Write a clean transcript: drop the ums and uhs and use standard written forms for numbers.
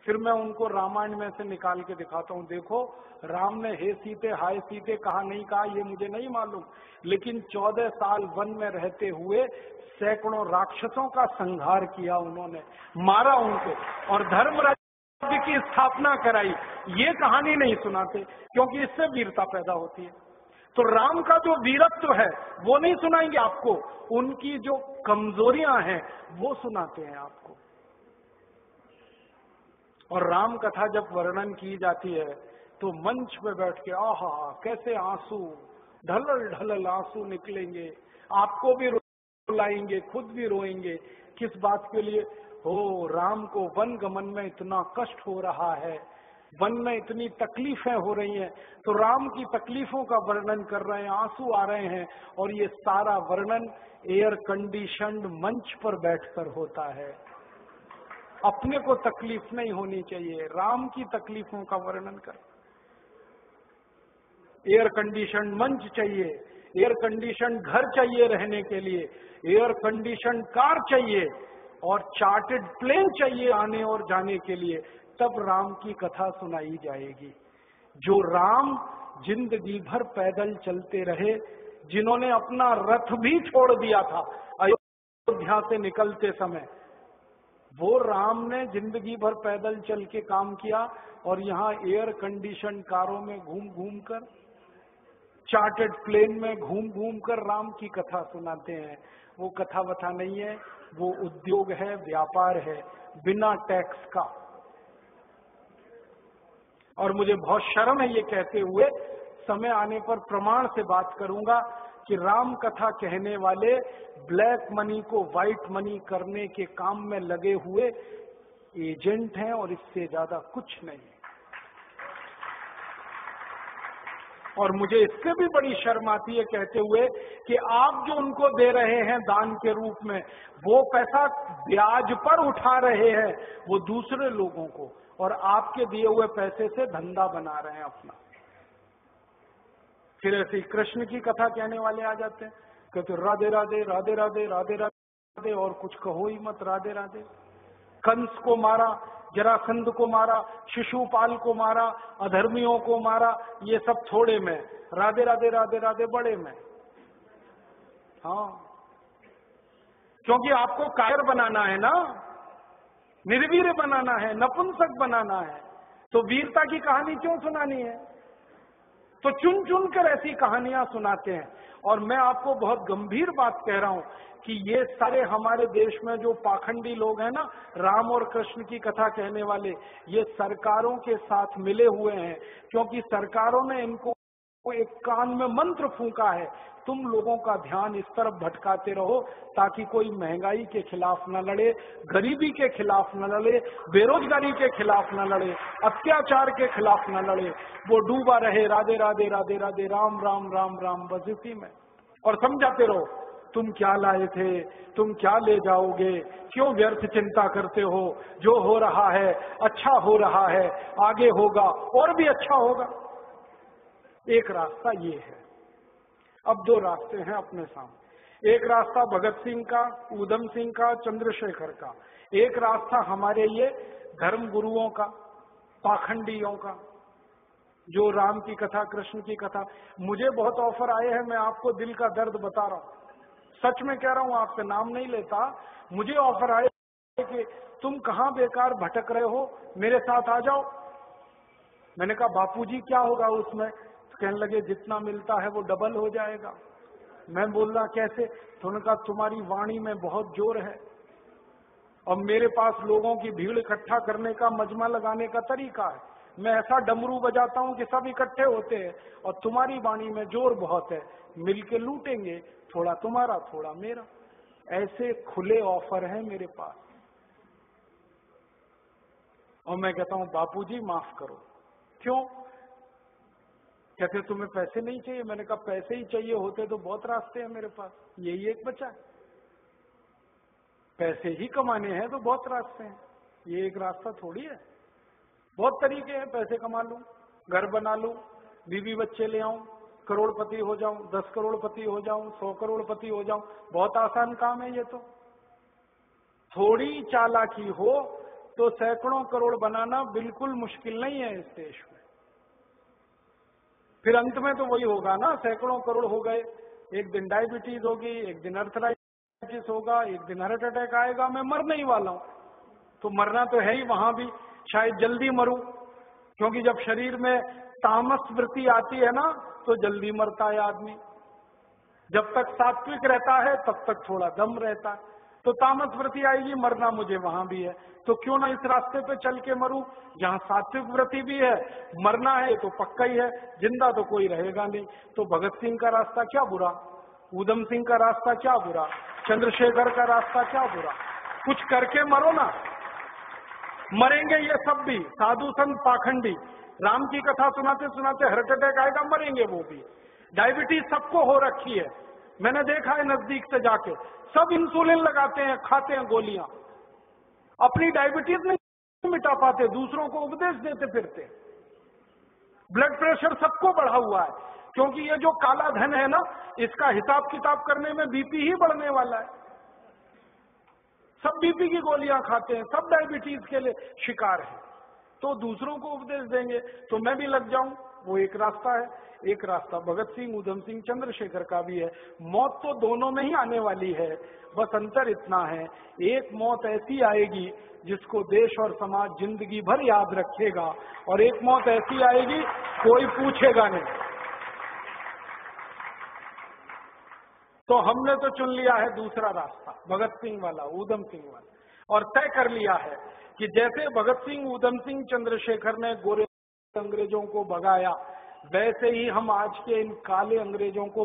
फिर मैं उनको रामायण में से निकाल के दिखाता हूं, देखो राम ने हे सीते हाय सीते कहा नहीं कहा ये मुझे नहीं मालूम, लेकिन 14 साल वन में रहते हुए सैकड़ों राक्षसों का संहार किया उन्होंने, मारा उनको और धर्मराज की स्थापना कराई। ये कहानी नहीं सुनाते क्योंकि इससे वीरता पैदा होती है। तो राम का जो वीरत्व है वो नहीं सुनाएंगे आपको, उनकी जो कमजोरियां हैं वो सुनाते हैं आपको। और राम कथा जब वर्णन की जाती है तो मंच पे बैठ के आहा कैसे आंसू ढलल ढलल आंसू निकलेंगे, आपको भी रुलाएंगे, खुद भी रोएंगे। किस बात के लिए? हो राम को वन गमन में इतना कष्ट हो रहा है, वन में इतनी तकलीफें हो रही हैं, तो राम की तकलीफों का वर्णन कर रहे हैं, आंसू आ रहे हैं, और ये सारा वर्णन एयर कंडीशन्ड मंच पर बैठकर होता है। अपने को तकलीफ नहीं होनी चाहिए, राम की तकलीफों का वर्णन कर। एयर कंडीशन मंच चाहिए, एयर कंडीशन घर चाहिए रहने के लिए, एयर कंडीशन कार चाहिए और चार्टर्ड प्लेन चाहिए आने और जाने के लिए, तब राम की कथा सुनाई जाएगी। जो राम जिंदगी भर पैदल चलते रहे, जिन्होंने अपना रथ भी छोड़ दिया था अयोध्या से निकलते समय, वो राम ने जिंदगी भर पैदल चल के काम किया और यहाँ एयर कंडीशन कारों में घूम घूम कर, चार्टर्ड प्लेन में घूम घूम कर राम की कथा सुनाते हैं। वो कथा वथा नहीं है, वो उद्योग है, व्यापार है, बिना टैक्स का। और मुझे बहुत शर्म है ये कहते हुए, समय आने पर प्रमाण से बात करूंगा कि राम कथा कहने वाले ब्लैक मनी को व्हाइट मनी करने के काम में लगे हुए एजेंट हैं और इससे ज्यादा कुछ नहीं। और मुझे इससे भी बड़ी शर्म आती है कहते हुए कि आप जो उनको दे रहे हैं दान के रूप में, वो पैसा ब्याज पर उठा रहे हैं वो दूसरे लोगों को, और आपके दिए हुए पैसे से धंधा बना रहे हैं अपना। फिर ऐसे ही कृष्ण की कथा कहने वाले आ जाते हैं, कहते राधे राधे राधे राधे राधे राधे, और कुछ कहो ही मत, राधे राधे। कंस को मारा, जरासंध को मारा, शिशुपाल को मारा, अधर्मियों को मारा, ये सब थोड़े में, राधे राधे राधे राधे बड़े में। हाँ, क्योंकि आपको कायर बनाना है ना, निर्वीर बनाना है, नपुंसक बनाना है, तो वीरता की कहानी क्यों सुनानी है? तो चुन चुन कर ऐसी कहानियां सुनाते हैं। और मैं आपको बहुत गंभीर बात कह रहा हूं कि ये सारे हमारे देश में जो पाखंडी लोग हैं ना, राम और कृष्ण की कथा कहने वाले, ये सरकारों के साथ मिले हुए हैं, क्योंकि सरकारों ने इनको एक कान में मंत्र फूंका है, तुम लोगों का ध्यान इस तरफ भटकाते रहो ताकि कोई महंगाई के खिलाफ न लड़े, गरीबी के खिलाफ न लड़े, बेरोजगारी के खिलाफ न लड़े, अत्याचार के खिलाफ न लड़े, वो डूबा रहे राधे राधे राधे राधे राम राम राम राम बस इसी में। और समझाते रहो, तुम क्या लाए थे, तुम क्या ले जाओगे, क्यों व्यर्थ चिंता करते हो, जो हो रहा है अच्छा हो रहा है, आगे होगा और भी अच्छा होगा। एक रास्ता ये है। अब दो रास्ते हैं अपने सामने, एक रास्ता भगत सिंह का, ऊधम सिंह का, चंद्रशेखर का, एक रास्ता हमारे ये धर्म गुरुओं का, पाखंडियों का, जो राम की कथा कृष्ण की कथा। मुझे बहुत ऑफर आए हैं, मैं आपको दिल का दर्द बता रहा हूं, सच में कह रहा हूं, आपसे नाम नहीं लेता। मुझे ऑफर आए कि तुम कहां बेकार भटक रहे हो, मेरे साथ आ जाओ। मैंने कहा बापूजी क्या होगा उसमें? कहने लगे जितना मिलता है वो डबल हो जाएगा। मैं बोल रहा कैसे? तो उन्होंने कहा तुम्हारी वाणी में बहुत जोर है और मेरे पास लोगों की भीड़ इकट्ठा करने का, मजमा लगाने का तरीका है। मैं ऐसा डमरू बजाता हूं कि सब इकट्ठे होते हैं और तुम्हारी वाणी में जोर बहुत है, मिलके लूटेंगे, थोड़ा तुम्हारा थोड़ा मेरा। ऐसे खुले ऑफर हैं मेरे पास। और मैं कहता हूं बापूजी माफ करो। क्यों? कहते तुम्हें पैसे नहीं चाहिए? मैंने कहा पैसे ही चाहिए होते तो बहुत रास्ते हैं मेरे पास, यही एक बचा है। पैसे ही कमाने हैं तो बहुत रास्ते हैं, ये एक रास्ता थोड़ी है। बहुत तरीके हैं, पैसे कमा लूं, घर बना लूं, बीवी बच्चे ले आऊं, करोड़पति हो जाऊं, 10 करोड़पति हो जाऊं, 100 करोड़पति हो जाऊं, बहुत आसान काम है ये तो। थोड़ी चालाकी हो तो सैकड़ों करोड़ बनाना बिल्कुल मुश्किल नहीं है इस देश में। फिर अंत में तो वही होगा ना, सैकड़ों करोड़ हो गए, एक दिन डायबिटीज होगी, एक दिन अर्थराइटिस होगा, एक दिन हार्ट अटैक आएगा, मैं मरने ही वाला हूं। तो मरना तो है ही, वहां भी शायद जल्दी मरूं, क्योंकि जब शरीर में तामस वृत्ति आती है ना तो जल्दी मरता है आदमी। जब तक सात्विक रहता है तब तक थोड़ा दम रहता है, तो तामस वृत्ति आएगी, मरना मुझे वहां भी है। तो क्यों ना इस रास्ते पे चल के मरूं, जहां सात्विक वृत्ति भी है, मरना है तो पक्का ही है, जिंदा तो कोई रहेगा नहीं। तो भगत सिंह का रास्ता क्या बुरा, ऊधम सिंह का रास्ता क्या बुरा, चंद्रशेखर का रास्ता क्या बुरा, कुछ करके मरो ना। मरेंगे ये सब भी, साधु संत पाखंडी, राम की कथा सुनाते सुनाते हार्ट अटैक आएगा, मरेंगे वो भी। डायबिटीज सबको हो रखी है, मैंने देखा है नजदीक से जाके, सब इंसुलिन लगाते हैं, खाते हैं गोलियां, अपनी डायबिटीज नहीं मिटा पाते, दूसरों को उपदेश देते फिरते। ब्लड प्रेशर सबको बढ़ा हुआ है, क्योंकि ये जो काला धन है ना, इसका हिसाब किताब करने में बीपी ही बढ़ने वाला है। सब बीपी की गोलियां खाते हैं, सब डायबिटीज के लिए शिकार है, तो दूसरों को उपदेश देंगे तो मैं भी लग जाऊं, वो एक रास्ता है। एक रास्ता भगत सिंह, ऊधम सिंह, चंद्रशेखर का भी है। मौत तो दोनों में ही आने वाली है, बस अंतर इतना है, एक मौत ऐसी आएगी जिसको देश और समाज जिंदगी भर याद रखेगा, और एक मौत ऐसी आएगी कोई पूछेगा नहीं। तो हमने तो चुन लिया है दूसरा रास्ता, भगत सिंह वाला, ऊधम सिंह वाला, और तय कर लिया है कि जैसे भगत सिंह, ऊधम सिंह, चंद्रशेखर ने गोरे अंग्रेजों को भगाया, वैसे ही हम आज के इन काले अंग्रेजों को